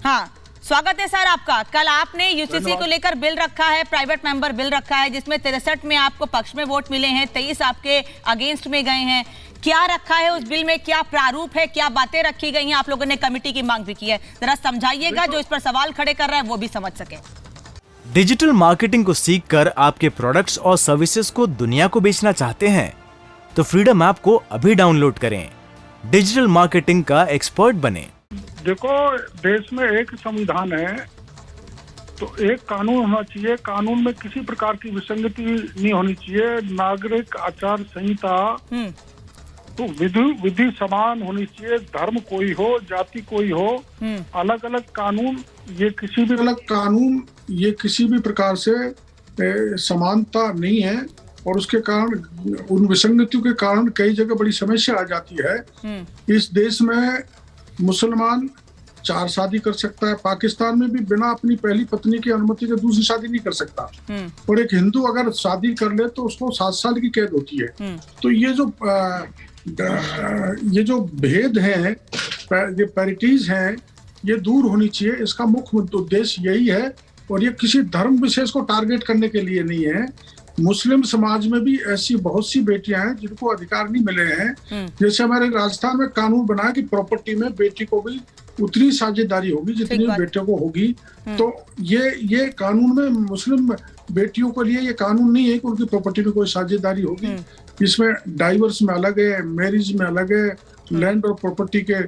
हाँ, स्वागत है सर आपका। कल आपने यूसीसी को लेकर बिल रखा है, प्राइवेट मेंबर बिल रखा है, जिसमें 63 में आपको पक्ष में वोट मिले हैं, 23 आपके अगेंस्ट में गए हैं। क्या रखा है उस बिल में, क्या प्रारूप है, क्या बातें रखी गई हैं? आप लोगों ने कमेटी की मांग भी की है, जरा समझाइएगा, जो इस पर सवाल खड़े कर रहा है वो भी समझ सके। डिजिटल मार्केटिंग को सीखकर आपके प्रोडक्ट्स और सर्विसेज को दुनिया को बेचना चाहते हैं तो फ्रीडम ऐप को अभी डाउनलोड करें। डिजिटल मार्केटिंग का एक्सपर्ट बने। देखो, देश में एक संविधान है तो एक कानून होना चाहिए। कानून में किसी प्रकार की विसंगति नहीं होनी चाहिए। नागरिक आचार संहिता तो विधि समान होनी चाहिए। धर्म कोई हो, जाति कोई हो, अलग अलग कानून ये किसी भी प्रकार से समानता नहीं है और उसके कारण उन विसंगतियों के कारण कई जगह बड़ी समस्या आ जाती है। इस देश में मुसलमान 4 शादी कर सकता है, पाकिस्तान में भी बिना अपनी पहली पत्नी की अनुमति के दूसरी शादी नहीं कर सकता, और एक हिंदू अगर शादी कर ले तो उसको 7 साल की कैद होती है। तो ये जो भेद हैं, ये पैरिटीज हैं, ये दूर होनी चाहिए। इसका मुख्य उद्देश्य यही है, और ये किसी धर्म विशेष को टारगेट करने के लिए नहीं है। मुस्लिम समाज में भी ऐसी बहुत सी बेटियां हैं जिनको अधिकार नहीं मिले हैं। जैसे हमारे राजस्थान में कानून बना कि प्रॉपर्टी में बेटी को भी उतनी साझेदारी होगी जितनी बेटे को होगी। तो ये कानून में मुस्लिम बेटियों के लिए ये कानून नहीं है कि उनकी प्रॉपर्टी में कोई साझेदारी होगी। इसमें डाइवर्स में अलग है, मैरिज में अलग है, लैंड और प्रॉपर्टी के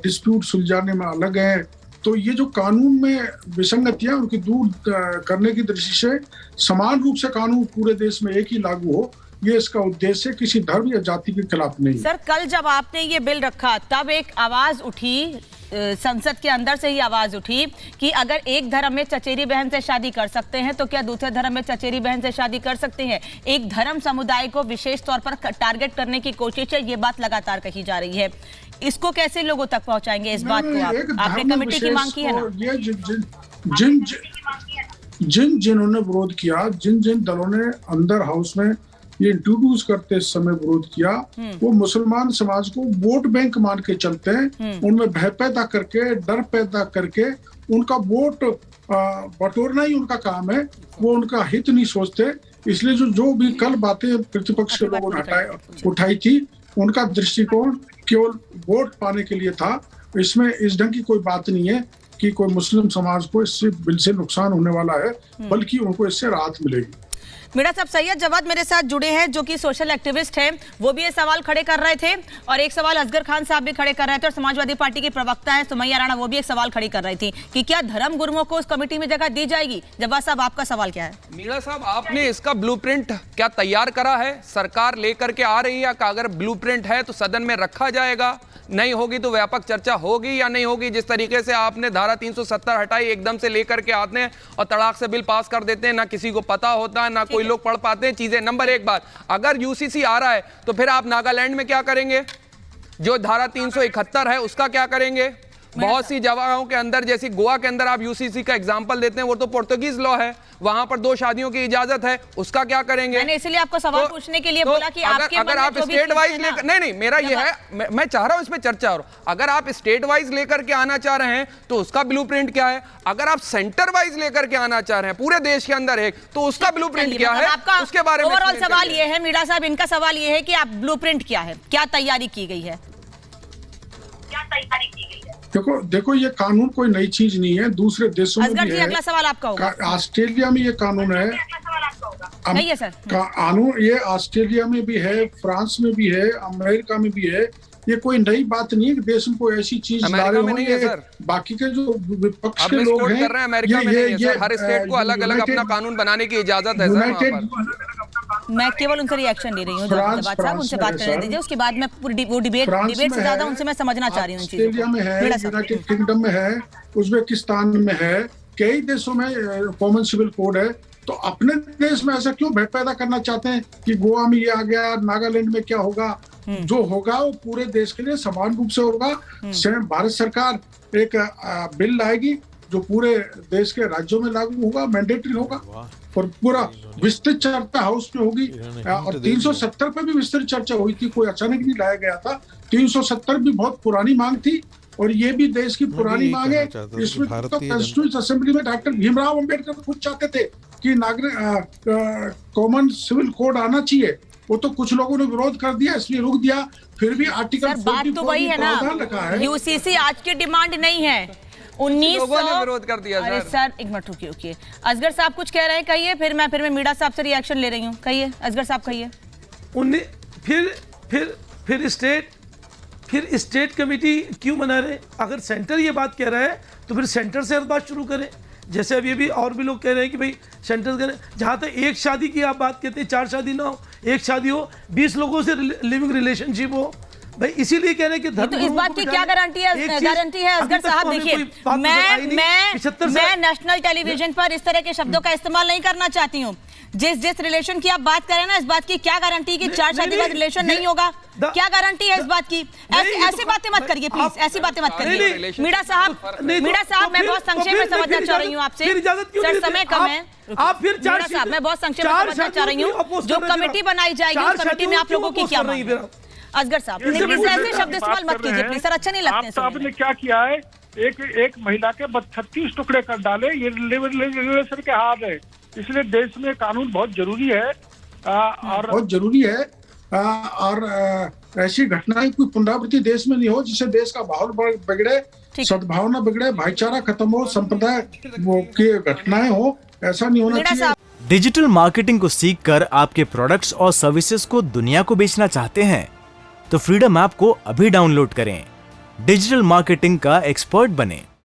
डिस्प्यूट सुलझाने में अलग है। तो ये जो कानून में विसंगतियां उनकी दूर करने की दृष्टि से समान रूप से कानून पूरे देश में एक ही लागू हो, ये इसका उद्देश्य, किसी धर्म या जाति के खिलाफ नहीं। सर, कल जब आपने ये बिल रखा तब एक आवाज उठी, संसद के अंदर से ही आवाज उठी कि अगर एक धर्म में चचेरी बहन से शादी कर सकते हैं तो क्या दूसरे धर्म में चचेरी बहन से शादी कर सकते हैं। एक धर्म समुदाय को विशेष तौर पर टारगेट करने की कोशिश है, ये बात लगातार कही जा रही है। इसको कैसे लोगों तक पहुंचाएंगे इस बात को? आपने कमेटी की मांग की है ना? जिन्होंने विरोध किया, जिन दलों ने अंदर हाउस में ये इंट्रोड्यूस करते समय विरोध किया, वो मुसलमान समाज को वोट बैंक मान के चलते हैं। उनमें भय पैदा करके, डर पैदा करके उनका वोट बटोरना ही उनका काम है। वो उनका हित नहीं सोचते। इसलिए जो भी कल बातें प्रतिपक्ष के लोगों ने उठाई थी, उनका दृष्टिकोण केवल वोट पाने के लिए था। इसमें इस ढंग की कोई बात नहीं है कि कोई मुस्लिम समाज को इससे बिल से नुकसान होने वाला है, बल्कि उनको इससे राहत मिलेगी। मीणा साहब, सैयद जवाद मेरे साथ जुड़े हैं, जो कि सोशल एक्टिविस्ट हैं, वो भी ये सवाल खड़े कर रहे थे, और एक सवाल असगर खान साहब भी खड़े कर रहे थे, और समाजवादी पार्टी की प्रवक्ता है सुमैया राणा, वो भी एक सवाल खड़ी कर रही थी कि क्या धर्म गुरुओं को उस कमेटी में जगह दी जाएगी। जवाद साहब, आपका सवाल क्या है? मीणा साहब, आपने इसका ब्लूप्रिंट क्या तैयार करा है? सरकार लेकर के आ रही है कि अगर ब्लूप्रिंट है तो सदन में रखा जाएगा, नहीं होगी तो व्यापक चर्चा होगी या नहीं होगी? जिस तरीके से आपने धारा 370 हटाई, एकदम से लेकर के आते हैं और तड़ाक से बिल पास कर देते हैं, ना किसी को पता होता है, ना कोई लोग पढ़ पाते हैं चीजें। नंबर एक बात, अगर यूसीसी आ रहा है तो फिर आप नागालैंड में क्या करेंगे? जो धारा 371 है उसका क्या करेंगे? बहुत सी जगहों के अंदर, जैसे गोवा के अंदर आप यूसीसी का एग्जांपल देते हैं, वो तो पोर्तुगीज लॉ है, वहां पर 2 शादियों की इजाजत है, उसका क्या करेंगे? मैंने इसलिए आपको सवाल पूछने के लिए बोला कि अगर आप स्टेट वाइज लेकर, नहीं मेरा ये है, मैं चाह रहा हूं इस पे चर्चा हो। अगर आप स्टेट वाइज लेकर के आना चाह रहे हैं तो उसका ब्लूप्रिंट क्या है? अगर आप सेंटर वाइज लेकर के आना चाह रहे हैं पूरे देश के अंदर एक, तो उसका ब्लूप्रिंट क्या है? उसके बारे में ओवरऑल सवाल ये है मीणा साहब, इनका सवाल ये है कि आप ब्लूप्रिंट क्या है, क्या तैयारी की गई है? देखो, ये कानून कोई नई चीज नहीं है, दूसरे देशों में भी है। अगला सवाल आपका होगा। ऑस्ट्रेलिया में ये कानून है। नहीं है सर, कानून ये ऑस्ट्रेलिया में भी है, फ्रांस में भी है, अमेरिका में भी है। ये कोई नई बात नहीं है कि देश में कोई ऐसी चीज ला रहे हो। बाकी के जो विपक्ष के लोग हैं, अमेरिका में नहीं है सर, हर स्टेट को अलग अलग अपना कानून बनाने की इजाजत है सर। मैं केवल उनसे रिएक्शन ले रही हूँ, जवाद साहब उनसे बात करने दीजिए, उसके बाद मैं पूरी वो डिबेट से ज्यादा उनसे मैं समझना चाह रही हूँ। ऑस्ट्रेलिया में है, यूनाइटेड किंगडम में है, उज्बेकिस्तान में है, कई देशों में कॉमन सिविल कोड है। तो अपने देश में ऐसा क्यों भय पैदा करना चाहते हैं कि गोवा में ये आ गया, नागालैंड में क्या होगा? जो होगा वो पूरे देश के लिए समान रूप से होगा। भारत सरकार एक बिल लाएगी जो पूरे देश के राज्यों में लागू होगा, मैंडेटरी होगा, और पूरा विस्तृत चर्चा हाउस में होगी। और 370 पे भी विस्तृत चर्चा हुई थी, कोई अचानक नहीं लाया गया था। 370 भी बहुत पुरानी मांग थी, और ये भी देश की पुरानी यही मांग है। कहना चाहता था कि इसमें तो भारतीय कॉन्स्टिट्यूशन असेंबली में डॉक्टर भीमराव अंबेडकर खुद चाहते थे कि नागरिक कॉमन सिविल कोड आना चाहिए, वो तो कुछ लोगों ने विरोध कर दिया इसलिए रुक दिया। फिर भी आर्टिकल सर बात तो वही है ना, रखा है। यूसीसी आज की डिमांड नहीं है, 1900 लोगों ने विरोध कर दिया। अरे सर एक मिनट रुकिए, असगर साहब कुछ कह रहे हैं, कहिए, फिर मैं मीडा साहब से रिएक्शन ले रही हूँ। कहिए असगर साहब, कहिए। फिर स्टेट कमेटी क्यों बना रहे? अगर सेंटर ये बात कह रहा है तो फिर सेंटर से बात शुरू करें। जैसे अभी अभी और भी लोग कह रहे हैं कि भाई सेंटर करें। जहाँ तक एक शादी की आप बात कहते हैं, 4 शादी ना हो, एक शादी हो, 20 लोगों से लिविंग रिलेशनशिप हो, भाई इसीलिए कह रहे हैं कि धर्म तो इस बात की क्या गारंटी है? गारंटी है असगर साहब, देखिए मैं नेशनल टेलीविजन पर इस तरह के शब्दों का इस्तेमाल नहीं करना चाहती हूँ। जिस रिलेशन की आप बात करें ना, इस बात की क्या गारंटी कि 4 शादी का रिलेशन नहीं होगा? क्या गारंटी है इस बात की? ऐसी बातें मत करिए प्लीज, ऐसी बातें मत करिए। मीडा साहब मैं बहुत संक्षेप में समझना चाह रही हूँ आपसे, सर समय कम है। आप फिर मीडा साहब मैं बहुत संक्षेप में समझना चाह रही हूँ, जो कमेटी बनाई जाएगी उस कमेटी में आप लोगों की क्या मांग है? असगर साहब प्लीज ऐसे शब्द इस्तेमाल मत कीजिए प्लीज, सर अच्छा नहीं लगते हैं। आपने क्या किया है, एक महिला के 36 टुकड़े कर डाले, ये लेजिस्लेशन के हाथ है। इसलिए देश में कानून बहुत जरूरी है और बहुत जरूरी है और ऐसी घटनाएं कोई पुनरावृत्ति देश में नहीं हो जिससे देश का माहौल बिगड़े, सद्भावना बिगड़े, भाईचारा खत्म हो, संप्रदाय की घटनाएं हो, ऐसा नहीं होना चाहिए। डिजिटल मार्केटिंग को सीखकर आपके प्रोडक्ट्स और सर्विसेज को दुनिया को बेचना चाहते हैं तो फ्रीडम ऐप को अभी डाउनलोड करें। डिजिटल मार्केटिंग का एक्सपर्ट बनें।